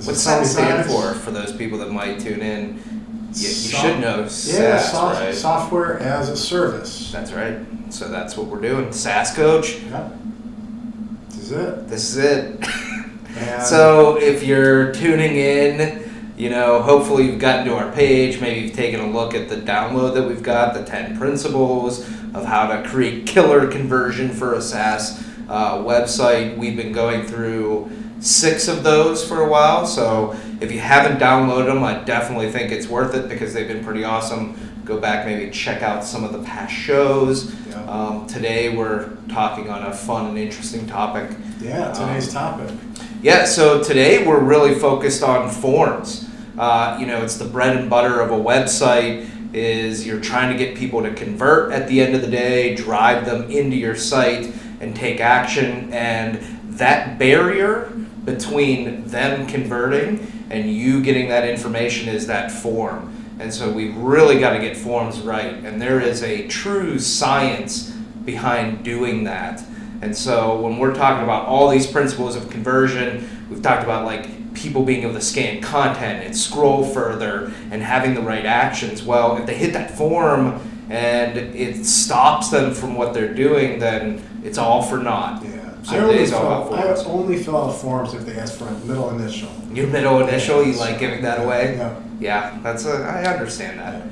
What's SaaS stand for those people that might tune in? You should know SaaS, right? Software as a service. That's right. So that's what we're doing. SaaS Coach. Yep. This is it. So if you're tuning in, hopefully you've gotten to our page. Maybe you've taken a look at the download that we've got, the 10 principles of how to create killer conversion for a SaaS website. We've been going through 6 of those for a while. So if you haven't downloaded them, I definitely think it's worth it because they've been pretty awesome. Go back, maybe check out some of the past shows. Yeah. Today we're talking on a fun and interesting topic. Yeah, today's topic. Yeah, so today we're really focused on forms. It's the bread and butter of a website. Is you're trying to get people to convert at the end of the day, drive them into your site and take action, and that barrier between them converting and you getting that information is that form. And so we've really got to get forms right, and there is a true science behind doing that. And so when we're talking about all these principles of conversion, we've talked about like people being able to scan content and scroll further and having the right actions. Well, if they hit that form and it stops them from what they're doing, then it's all for naught. Yeah. So I only fill out forms if they ask for a middle initial. Your middle initial, you like giving that away? Yeah. Yeah, I understand that.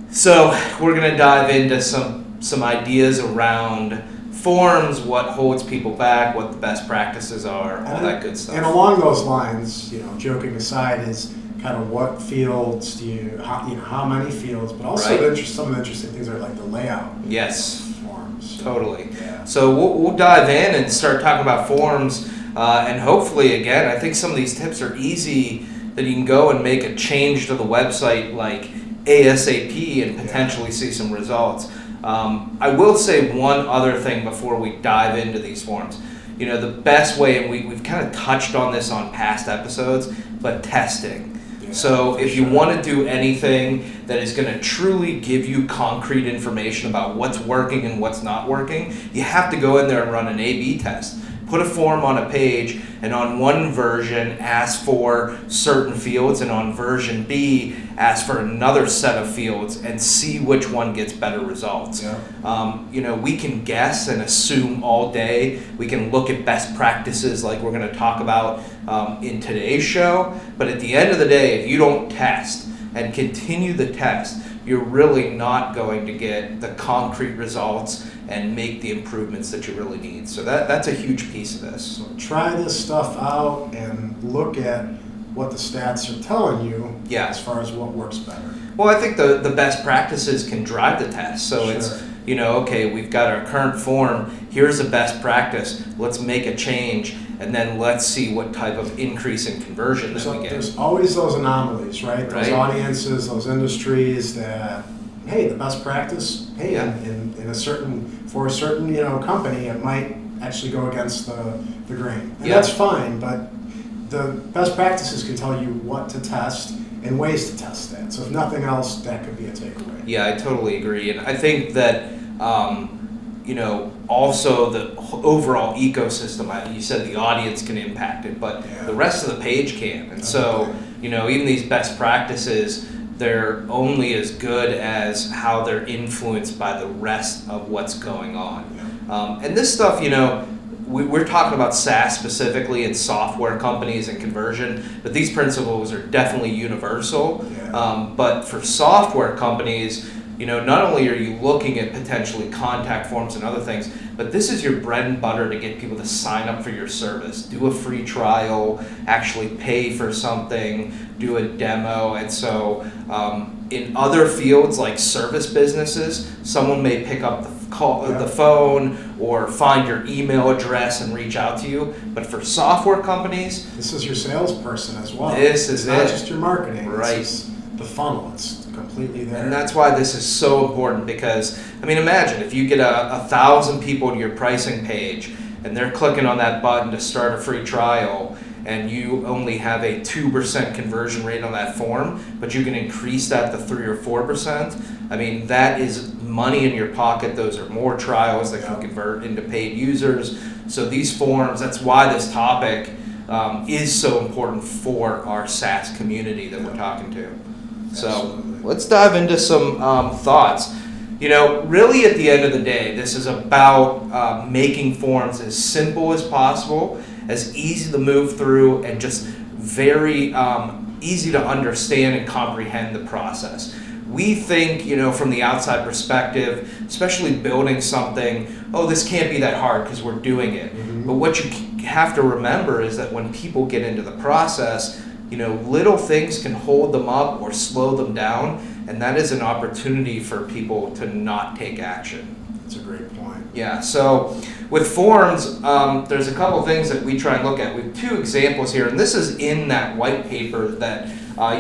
So we're going to dive into some ideas around forms, what holds people back, what the best practices are, all that good stuff. And along those lines, joking aside, is kind of what fields do you, how many fields, but also right. Some of the interesting things are like the layout. Yes. Of forms. Totally. Yeah. So we'll dive in and start talking about forms, and hopefully, again, I think some of these tips are easy that you can go and make a change to the website like ASAP and potentially see some results. I will say one other thing before we dive into these forms. The best way, and we've kind of touched on this on past episodes, but testing. Yeah, so if you want to do anything that is going to truly give you concrete information about what's working and what's not working, you have to go in there and run an A/B test. Put a form on a page, and on one version ask for certain fields, and on version B ask for another set of fields, and see which one gets better results. Yeah. We can guess and assume all day. We can look at best practices like we're going to talk about in today's show, but at the end of the day, if you don't test and continue the test, you're really not going to get the concrete results and make the improvements that you really need. So that's a huge piece of this. So try this stuff out and look at what the stats are telling you as far as what works better. Well, I think the best practices can drive the test. So it's, okay, we've got our current form, here's a best practice, let's make a change, and then let's see what type of increase in conversion that we get. There's always those anomalies, right? Those audiences, those industries that, hey, the best practice, for a certain company, it might actually go against the grain. And that's fine, but the best practices can tell you what to test and ways to test that. So if nothing else, that could be a takeaway. Yeah, I totally agree. And I think that, also the overall ecosystem, you said the audience can impact it, but the rest of the page can. And so, even these best practices, they're only as good as how they're influenced by the rest of what's going on. And this stuff, we're talking about SaaS specifically and software companies and conversion, but these principles are definitely universal. But for software companies, not only are you looking at potentially contact forms and other things, but this is your bread and butter to get people to sign up for your service, do a free trial, actually pay for something, do a demo. And so in other fields like service businesses, someone may pick up the phone or find your email address and reach out to you. But for software companies, this is your salesperson as well. It's not just your marketing. Right. It's the funnel. It's completely there. And that's why this is so important, because imagine if you get 1,000 people to your pricing page and they're clicking on that button to start a free trial, and you only have a 2% conversion rate on that form, but you can increase that to 3 or 4%. That is money in your pocket. Those are more trials that can convert into paid users. So these forms, that's why this topic is so important for our SaaS community that we're talking to. So Absolutely. let's dive into some thoughts. Really at the end of the day, this is about making forms as simple as possible, as easy to move through, and just very easy to understand and comprehend the process. We think, from the outside perspective, especially building something, this can't be that hard because we're doing it. Mm-hmm. But what you have to remember is that when people get into the process, little things can hold them up or slow them down, and that is an opportunity for people to not take action. That's a great point. Yeah, so with forms, there's a couple things that we try and look at. We have two examples here, and this is in that white paper that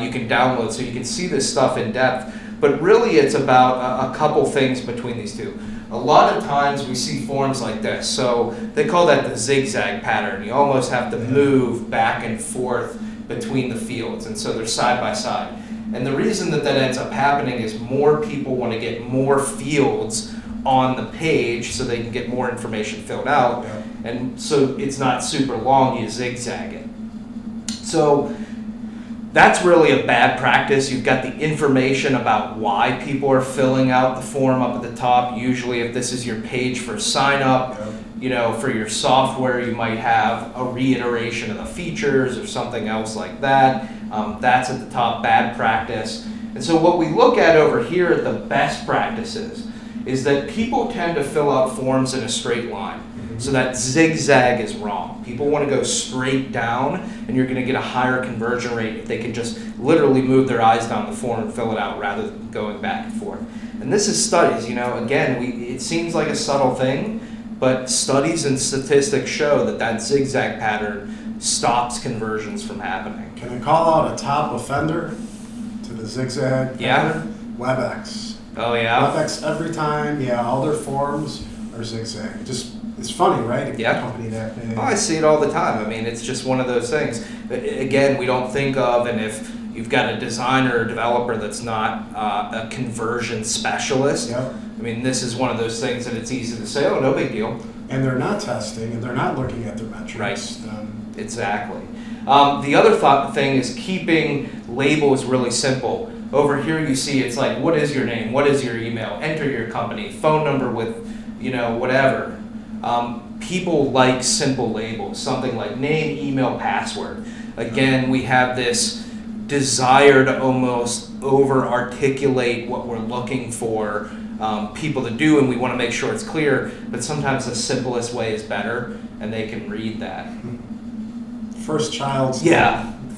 you can download so you can see this stuff in depth. But really it's about a couple things between these two. A lot of times we see forms like this. So they call that the zigzag pattern. You almost have to move back and forth between the fields, and so they're side by side. And the reason that ends up happening is more people want to get more fields on the page so they can get more information filled out. Yeah. And so it's not super long, you zigzag it. So that's really a bad practice. You've got the information about why people are filling out the form up at the top. Usually if this is your page for sign up, for your software, you might have a reiteration of the features or something else like that. That's at the top, bad practice. And so what we look at over here at the best practices is that people tend to fill out forms in a straight line. So that zigzag is wrong. People want to go straight down, and you're going to get a higher conversion rate if they can just literally move their eyes down the form and fill it out rather than going back and forth. And this is studies, again, it seems like a subtle thing, but studies and statistics show that zigzag pattern stops conversions from happening. Can I call out a top offender to the zigzag pattern? WebEx. Oh, yeah? WebEx every time, all their forms are zigzag. It's funny, right? A company that big. I see it all the time. I mean, it's just one of those things. Again, we don't think of, and if you've got a designer or developer that's not a conversion specialist, I mean, this is one of those things that it's easy to say, oh, no big deal. And they're not testing, and they're not looking at their metrics. Right. Exactly. The other thing is keeping labels really simple. Over here you see it's like, what is your name? What is your email? Enter your company, phone number with, whatever. People like simple labels, something like name, email, password. Again, we have this desire to almost over-articulate what we're looking for people to do, and we want to make sure it's clear, but sometimes the simplest way is better, and they can read that. First child's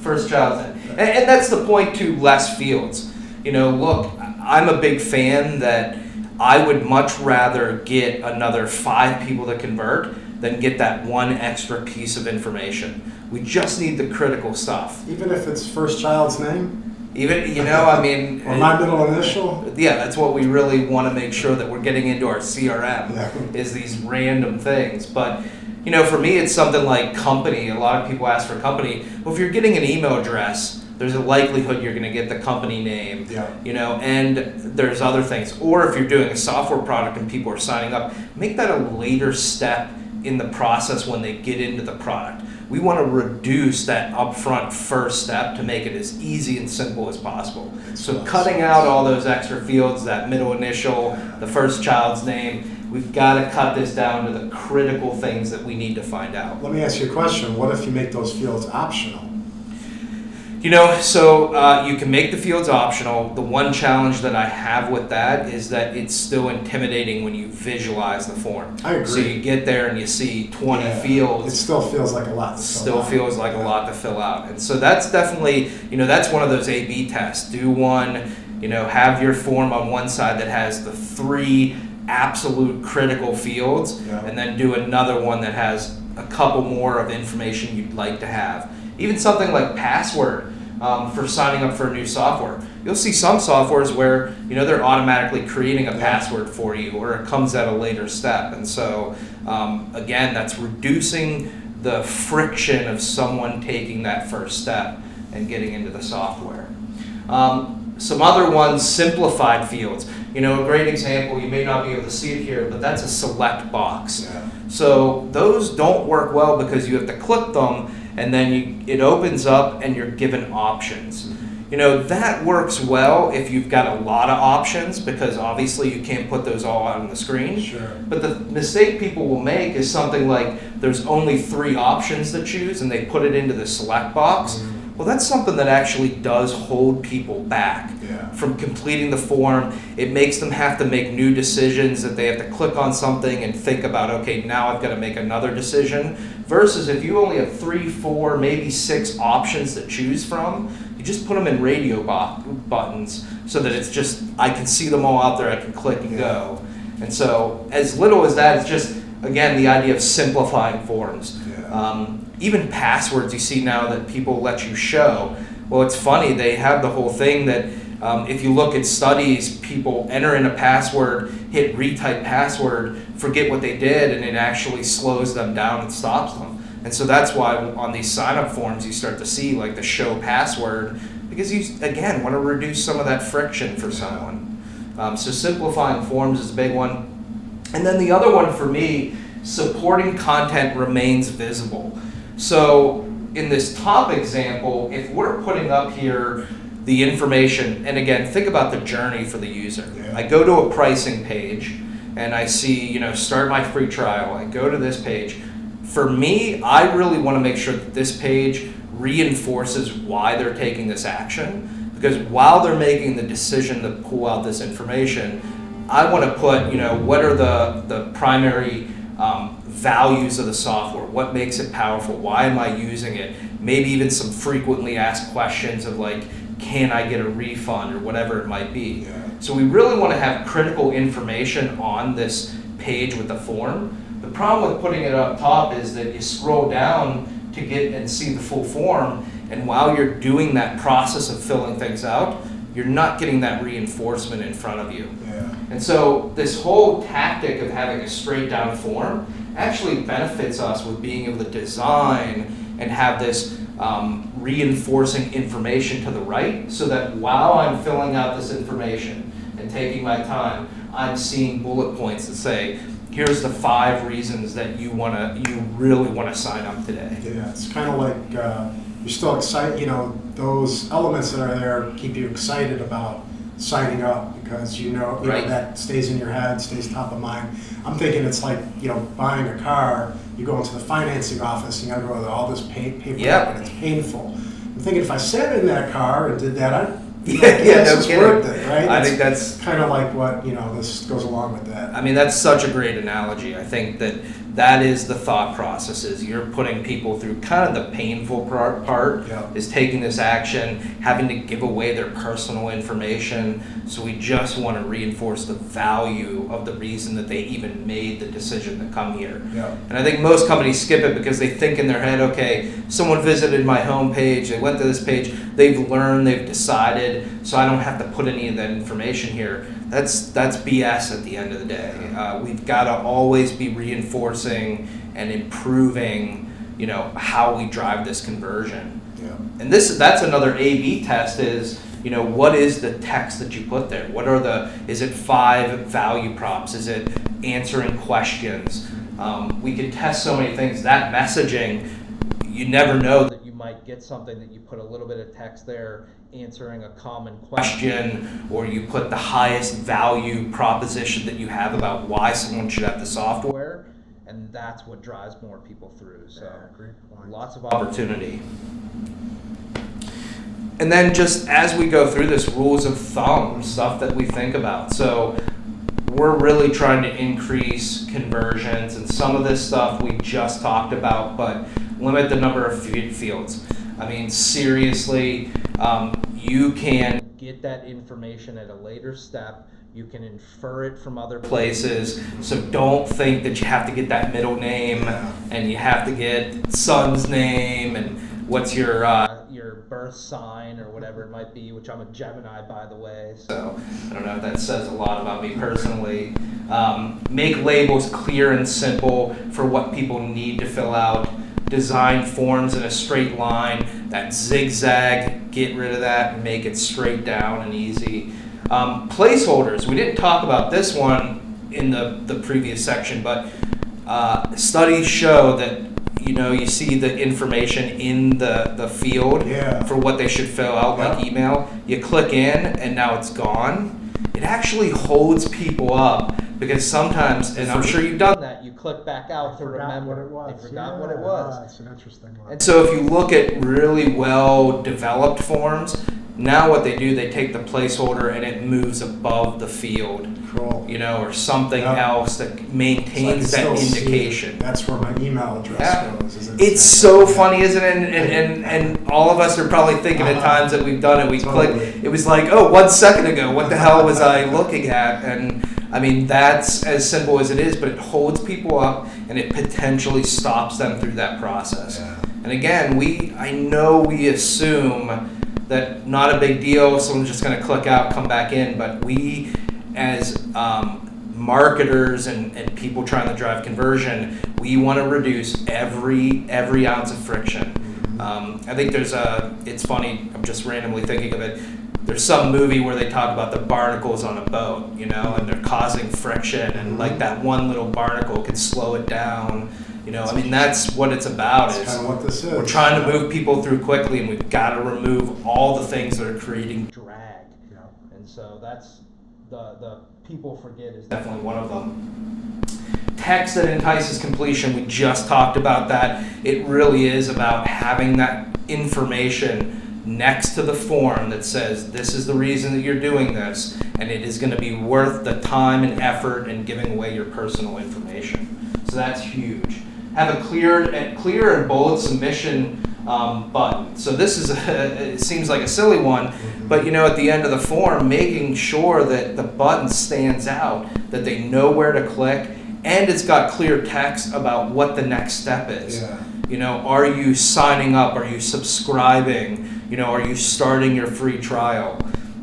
first child's name. And that's the point to less fields. Look, I'm a big fan that I would much rather get another 5 people to convert than get that one extra piece of information. We just need the critical stuff. Even if it's first child's name? Or my middle initial? Yeah, that's what we really want to make sure that we're getting into our CRM, is these random things. But, for me, it's something like company. A lot of people ask for company. Well, if you're getting an email address, there's a likelihood you're going to get the company name, and there's other things. Or if you're doing a software product and people are signing up, make that a later step in the process when they get into the product. We want to reduce that upfront first step to make it as easy and simple as possible. So cutting out all those extra fields, that middle initial, the first child's name, we've got to cut this down to the critical things that we need to find out. Let me ask you a question. What if you make those fields optional? So you can make the fields optional. The one challenge that I have with that is that it's still intimidating when you visualize the form. I agree. So you get there and you see 20 fields. It still feels like a lot to fill out. Feels like a lot to fill out. And so that's definitely, that's one of those A/B tests. Do one, have your form on one side that has the 3 absolute critical fields, and then do another one that has a couple more of information you'd like to have. Even something like password for signing up for a new software. You'll see some softwares where they're automatically creating a password for you, or it comes at a later step. And so again, that's reducing the friction of someone taking that first step and getting into the software. Some other ones, simplified fields. A great example, you may not be able to see it here, but that's a select box. So those don't work well because you have to click them, and then it opens up and you're given options. You know, that works well if you've got a lot of options, because obviously you can't put those all out on the screen. Sure. But the mistake people will make is something like there's only 3 options to choose and they put it into the select box. Well, that's something that actually does hold people back from completing the form. It makes them have to make new decisions, that they have to click on something and think about, okay, now I've got to make another decision. Versus if you only have 3, 4, maybe 6 options to choose from, you just put them in radio buttons so that it's just, I can see them all out there, I can click and go. And so as little as that, it's just, again, the idea of simplifying forms. Even passwords you see now that people let you show. Well, it's funny, they have the whole thing that if you look at studies, people enter in a password, hit retype password, forget what they did, and it actually slows them down and stops them. And so that's why on these sign-up forms you start to see like the show password, because you, again, want to reduce some of that friction for someone. So simplifying forms is a big one. And then the other one for me, supporting content remains visible. So in this top example, if we're putting up here the information, and again, think about the journey for the user. I go to a pricing page and I see, you know, start my free trial. I go to this page. For me, I really want to make sure that this page reinforces why they're taking this action, because while they're making the decision to pull out this information, I want to put, you know, what are the primary values of the software, what makes it powerful, why am I using it, maybe even some frequently asked questions of like, can I get a refund or whatever it might be. So we really want to have critical information on this page with the form. The problem with putting it up top is that you scroll down to get and see the full form, and while you're doing that process of filling things out, you're not getting that reinforcement in front of you. And so this whole tactic of having a straight down form actually benefits us with being able to design and have this reinforcing information to the right, so that while I'm filling out this information and taking my time, I'm seeing bullet points that say, here's the 5 reasons that you really want to sign up today. Yeah, it's kind of like you're still excited, you know, those elements that are there keep you excited about signing up, because you know that stays in your head, stays top of mind. I'm thinking it's like, you know, buying a car, you go into the financing office, you gotta go to all this paperwork, and it's painful. I'm thinking if I sat in that car and did that, it's worth it, right? I think that's kind of like what, you know, this goes along with that. I mean, that's such a great analogy. I think that is the thought process, is you're putting people through kind of the painful part, is taking this action, having to give away their personal information. So we just want to reinforce the value of the reason that they even made the decision to come here. And I think most companies skip it because they think in their head, okay, someone visited my homepage, they went to this page, they've learned, they've decided, so I don't have to put any of that information here. That's BS at the end of the day. We've got to always be reinforcing and improving, you know, how we drive this conversion. And that's another A/B test, is, you know, what is the text that you put there? Is it 5 value props? Is it answering questions? We can test so many things. That messaging, you never know that you might get something that you put a little bit of text there answering a common question, or you put the highest value proposition that you have about why someone should have the software, and that's what drives more people through. So lots of opportunity. And then just as we go through this, rules of thumb, stuff that we think about. So we're really trying to increase conversions, and some of this stuff we just talked about, but limit the number of fields. I mean, seriously, you can get that information at a later step. You can infer it from other places. So don't think that you have to get that middle name and you have to get son's name and what's your birth sign or whatever it might be, which I'm a Gemini, by the way. So I don't know if that says a lot about me personally. Make labels clear and simple for what people need to fill out. Design forms in a straight line. That zigzag, get rid of that and make it straight down and easy. Placeholders, we didn't talk about this one in the previous section, but studies show that you see the information in the field for what they should fill out, like email. You click in, and now it's gone. It actually holds people up, because sometimes, and I'm sure you've done that, you click back out to remember what it was. They forgot what it was. That's an interesting one. And so if you look at really well developed forms, now what they do, they take the placeholder and it moves above the field, cool. Or something else that maintains that indication. That's where my email address goes. It's so funny, isn't it? And all of us are probably thinking at times that we've done it. We click. It was like, 1 second ago, what the hell was I looking at? And I mean, that's as simple as it is, but it holds people up and it potentially stops them through that process. Yeah. And again, I know we assume that not a big deal, someone's just going to click out, come back in, but we as marketers and people trying to drive conversion, we want to reduce every ounce of friction. I think it's funny, I'm just randomly thinking of it, there's some movie where they talk about the barnacles on a boat, and they're causing friction, and like that one little barnacle could slow it down. I mean, that's what it's about. That's kind of what this is. We're trying to move people through quickly, and we've got to remove all the things that are creating drag. Yeah. And so that's the people forget is definitely one of them. Text that entices completion, we just talked about that. It really is about having that information next to the form that says this is the reason that you're doing this, and it is going to be worth the time and effort in giving away your personal information. So that's huge. Have a clear and bold submission button. So this is it seems like a silly one, but at the end of the form, making sure that the button stands out, that they know where to click, and it's got clear text about what the next step is. Are you signing up? Are you subscribing? Are you starting your free trial?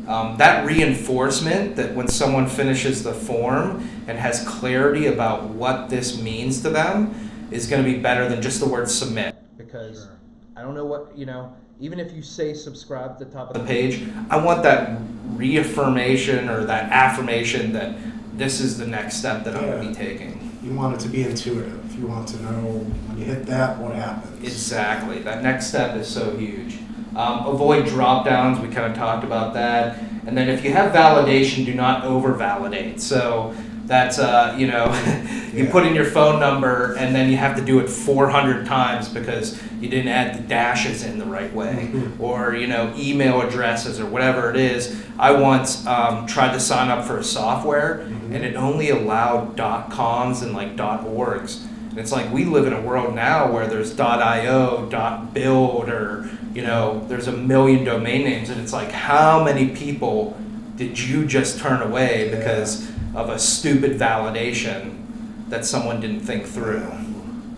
That reinforcement that when someone finishes the form and has clarity about what this means to them is going to be better than just the word submit. Because I don't know what, even if you say subscribe at the top of the page, I want that reaffirmation or that affirmation that this is the next step that I'm going to be taking. You want it to be intuitive. You want to know when you hit that, what happens. Exactly. That next step is so huge. Avoid drop downs. We kind of talked about that. And then if you have validation, do not over validate. So that's, you put in your phone number and then you have to do it 400 times because you didn't add the dashes in the right way. Or, email addresses or whatever it is. I once tried to sign up for a software and it only allowed .coms and .orgs. And it's like we live in a world now where there's .io, .build, or there's a million domain names, and it's like, how many people did you just turn away because of a stupid validation that someone didn't think through?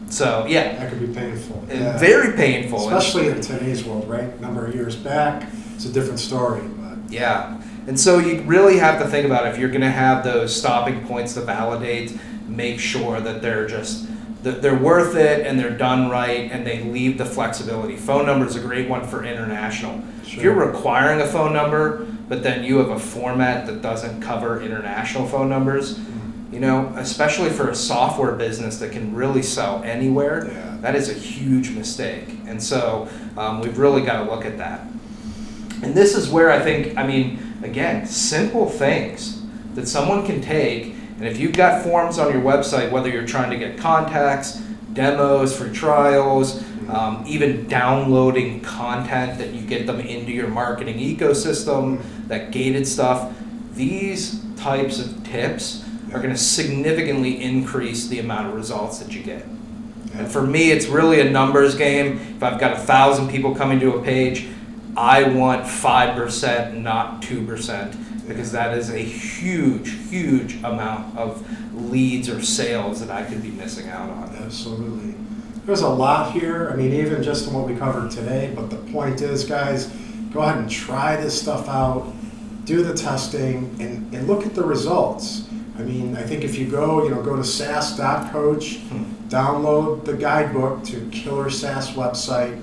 So that could be painful. Very painful, especially in today's world, right? A number of years back, it's a different story. But and so you really have to think about if you're going to have those stopping points to validate, make sure that they're worth it and they're done right and they leave the flexibility. Phone number is a great one for international. Sure. If you're requiring a phone number, but then you have a format that doesn't cover international phone numbers, especially for a software business that can really sell anywhere, that is a huge mistake. And so we've really got to look at that. And this is where I think, again, simple things that someone can take. And if you've got forms on your website, whether you're trying to get contacts, demos, free trials, even downloading content that you get them into your marketing ecosystem, that gated stuff, these types of tips are going to significantly increase the amount of results that you get. And for me, it's really a numbers game. If I've got 1,000 people coming to a page, I want 5%, not 2%. Because that is a huge amount of leads or sales that I could be missing out on. Absolutely. There's a lot here. Even just in what we covered today, but the point is, guys, go ahead and try this stuff out, do the testing, and look at the results. I think if you go to SaaS.coach, download the guidebook to Killer SaaS website,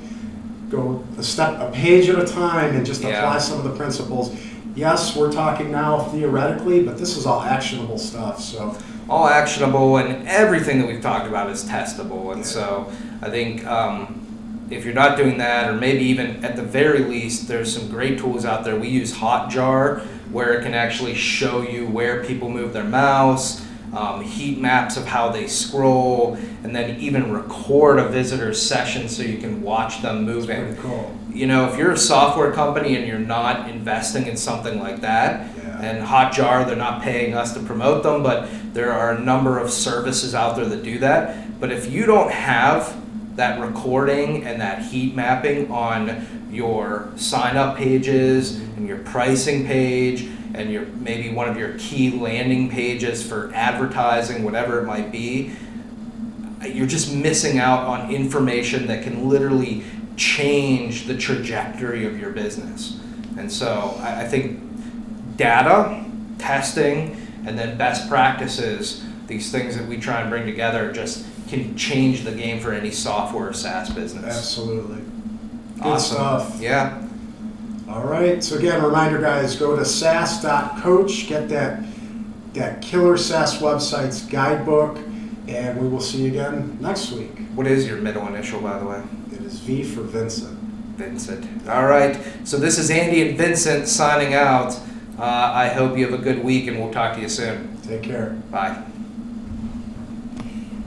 go a page at a time and just apply some of the principles. Yes, we're talking now theoretically, but this is all actionable stuff. So all actionable, and everything that we've talked about is testable. And so I think if you're not doing that, or maybe even at the very least, there's some great tools out there. We use Hotjar, where it can actually show you where people move their mouse, heat maps of how they scroll, and then even record a visitor's session so you can watch them moving. That's pretty cool. You know, if you're a software company and you're not investing in something like that, and Hotjar, they're not paying us to promote them, but there are a number of services out there that do that. But if you don't have that recording and that heat mapping on your sign-up pages and your pricing page and your maybe one of your key landing pages for advertising, whatever it might be, you're just missing out on information that can literally change the trajectory of your business. And so I think data, testing, and then best practices, these things that we try and bring together, just can change the game for any software or SaaS business. Absolutely. Good Awesome. stuff. Yeah. All right. So again, reminder, guys, go to SaaS.coach, get that killer SaaS websites guidebook, and we will see you again next week. What is your middle initial, by the way? It is V for Vincent. Vincent. All right. So this is Andy and Vincent signing out. I hope you have a good week, and we'll talk to you soon. Take care. Bye.